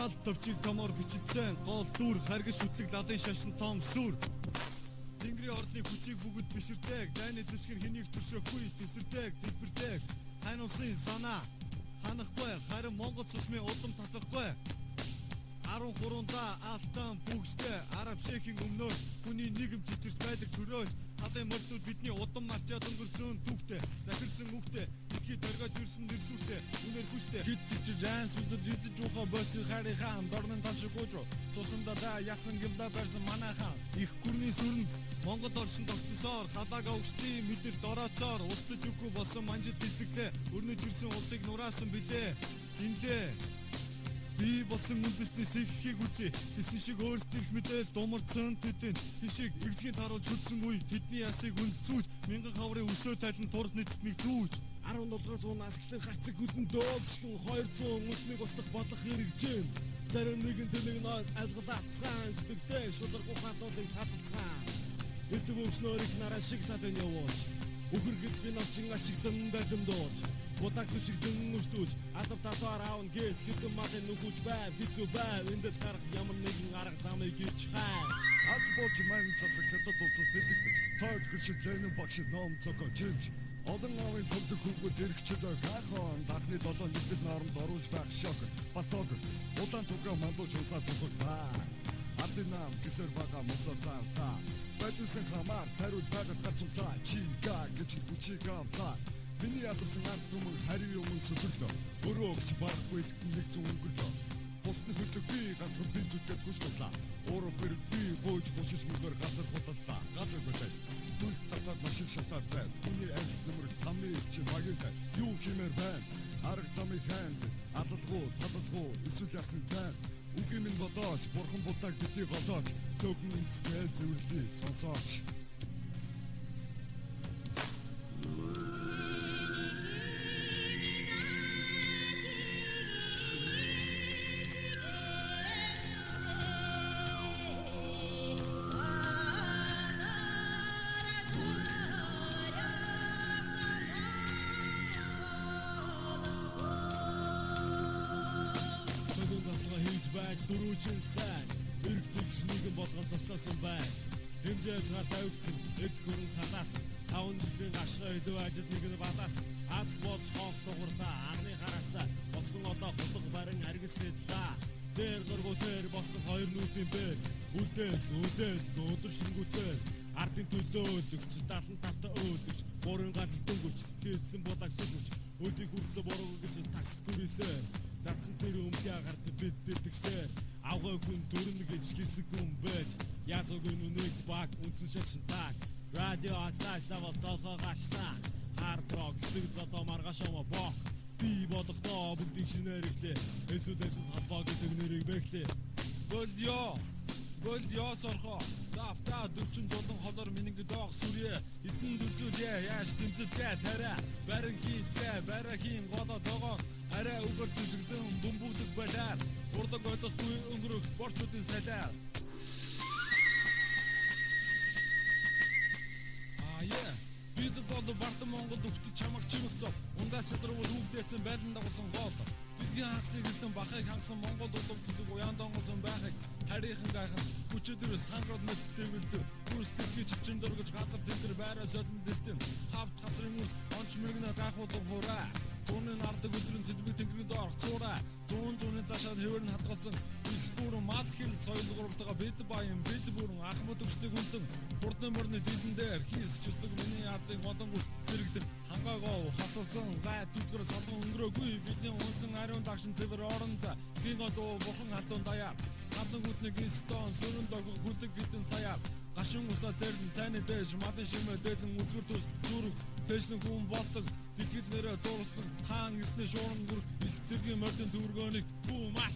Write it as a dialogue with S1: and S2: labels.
S1: Дал төвчиг томор бичсэн гол дүр харгаш шүтлэг лалын шашин том сүр Тэнгэрийн ордны хүчийг бүгд биширдэг дайны зэвсгэр хэнийг төршөөхгүй төсөрдөг дэлбэрдэг хань улсын санаа ханахгүй харин Монгол цусмын удам тасахгүй 13-да алтан бүгстэй араб шейхийн өмнөөс хүний нийгэм чичирч байдаг төрөөс хадын мөрдүүд бидний удам марчаад өнгөрсөн түүхтэй захирсан үхтэй дэлхий дөргөж ирсэн нэрсүүртэй үнээр хүчтэй гид чичирж ансуудад идэж ухаа боссын хайрын хаан дорнын таншигууж цусанда да ясан гилда барьсан манай хаан их гүрний сүрэнд Монгол оршин тогтносоор халаага өгчдийн мэдэр дорооцоор устж үгүй болсон манжид дислэгтэй өрнөж ирсэн улсыг нураасан билээ эндээ би болсон үндэсний сэххийг үзье тэсэн шиг өөрсдийнх мэдээ думарцсан тэдэн тийшиг эвзгийн таруулж хөдсөн үе тэдний ясыг үнцүүж мянган хаврын өсөө тайлан турс нийтмиг зүүж 17-р зуунаас эхлэн харцаг хүлэн доолшгон 200 үснийг устгах болох хэрэгжээ зарим нэгэн тэнэг нойд алгалаацгаан зүгтэй шударгуу хатуулыг цацалцгаан эдв өмснөрийг нараа шиг талын явууч үхэргэд би навчин ашиглан байлан дууж Будак шиг зэн өстөж алав татвар аавн гэж хэдэн матын нүгүүж байв хэцүү байв эндээс гарах ямар нэгэн арга замыг ич хай Аз болж маань засаг хятад улсад дэгдэх тойд хөршид лэнэн багш ном цогоо жинж Олон авын цогдөг хүүгүүд эргчд гайхон дахны 7 нэгдэл нормд оруулж байх шок бас тог удаан туга мандууч усаа тугах ба Ардын нам гэсэр бага моцоцаа та Байтусэн хамаар тариуд багт гарцумтаа чига гэж хүчиг авлаа Миний ядарсан ард түмэн хариу өмнө сүлглөө өөрөө өгч барахгүй нэг зүүн өнгөрлөө Бусны хөдлөг би ганцхан би зүтгэд хүчлээ Өөрөө хэрэг би бууж бушиж мөнгөөр газар худаллаа гадаг хөдөл Түс цацаад машин шатаар зай Хүний айс нөмөр 5-ыг чи магинтай Юу хэмээр байна арга замыг ханд Алалгуу эсвэл ясны цай Үгүй минь бодооч бурхан будаг бидний голооч Цөөхөн үндэстэй зөвлөе сонсооч Дөрүүчин сайн эргэлж нэгэн болгон цоцоосон байж хэмжээ цаар тавьдсан эд хөрөн ханаас 5 жилийн ашгаа илүү ажил нэгэн балаас аз болж хоох дугурлаа анхны хараацаа болсон одоо хулг барин аргисэдлаа дээр гургуутэр болсон хоёр нүдийн бэр үдээс өдөр шингүүцээр ардын төлөөлөгч 75 та өөдөж бүрэн ганц дөнгөж хэлсэн бодаг сүгүч өдийг хүрлээ бороо гэж такс гүрээсээр Затсан тэр өмгөө гарт бид дэтгсээр авгаа хүн төрнө гэж хэсэг хүн байж язуугүй нүг баг үнсэн шашин таг радио асаа савал толгоогаашлаа хард рок зүг зото маргашомо бок би бодохдоо бүгдийг шинэрэглээ эсвэл халбаа гэдэг нэрийг бэхлээ Голдё сорхо давта дүрчин болон холор минийг доох сүрье эдэн дүрзүүлээ яаш тэмцэлтэй тарай барин хийдэ барахийн голо зогоор арай үгээр зүсгэлэн бөмбөгдөг байлаа урдаг ойлгохгүй өнгөрөх спортуудын салаа бид бол барт Монгол өгтөж чамаг чимэг зов ундаас чадруу хүүхдээсэн байлан дагуулсан гол бидний хагсыг хэлсэн бахыг хангасан Монгол улам төдөг уян донгосон байхыг харийнхан гайхан хүчээр сандрууд мэдтэйгэлдэг бүрсдэгч чин дөргөж газар тэмдэр байраа солон дэлтэн хавт газрын үс онч мөргнө гайхуулан хураа зүүнний нардаг өдрөн зэдвэг тэнгэрийн доорх цуураа зүүн цаашаад хэвэрн хадгалсан их бүрэн мал хэл соёл гуравтайгаа бид баян бид бүрэн ах мөдөгчдөг үнтэн хурдны мөрний дидэн дээр хийс чөлдөг миний ардын голон үс зэрэгдэн хангаагаа хасалсан гай түлгэр солон өнгөрөөгүй бидний унсан ариун дагшин цэвэр орон за гин одоо бурхан хатун даяар гадны хүтний гистон сүрэн дог хүлэг гитэн саяар Гашин усаа зэрдэн цайны дэж мадын шимэ дээлэн үлгэр тус зүрх тэжлэн хүн болдог дэлхийд нэрэ дуурсан хаан эсний шууран бүр их зэргийн мордын дүүргөөнийг бүү маш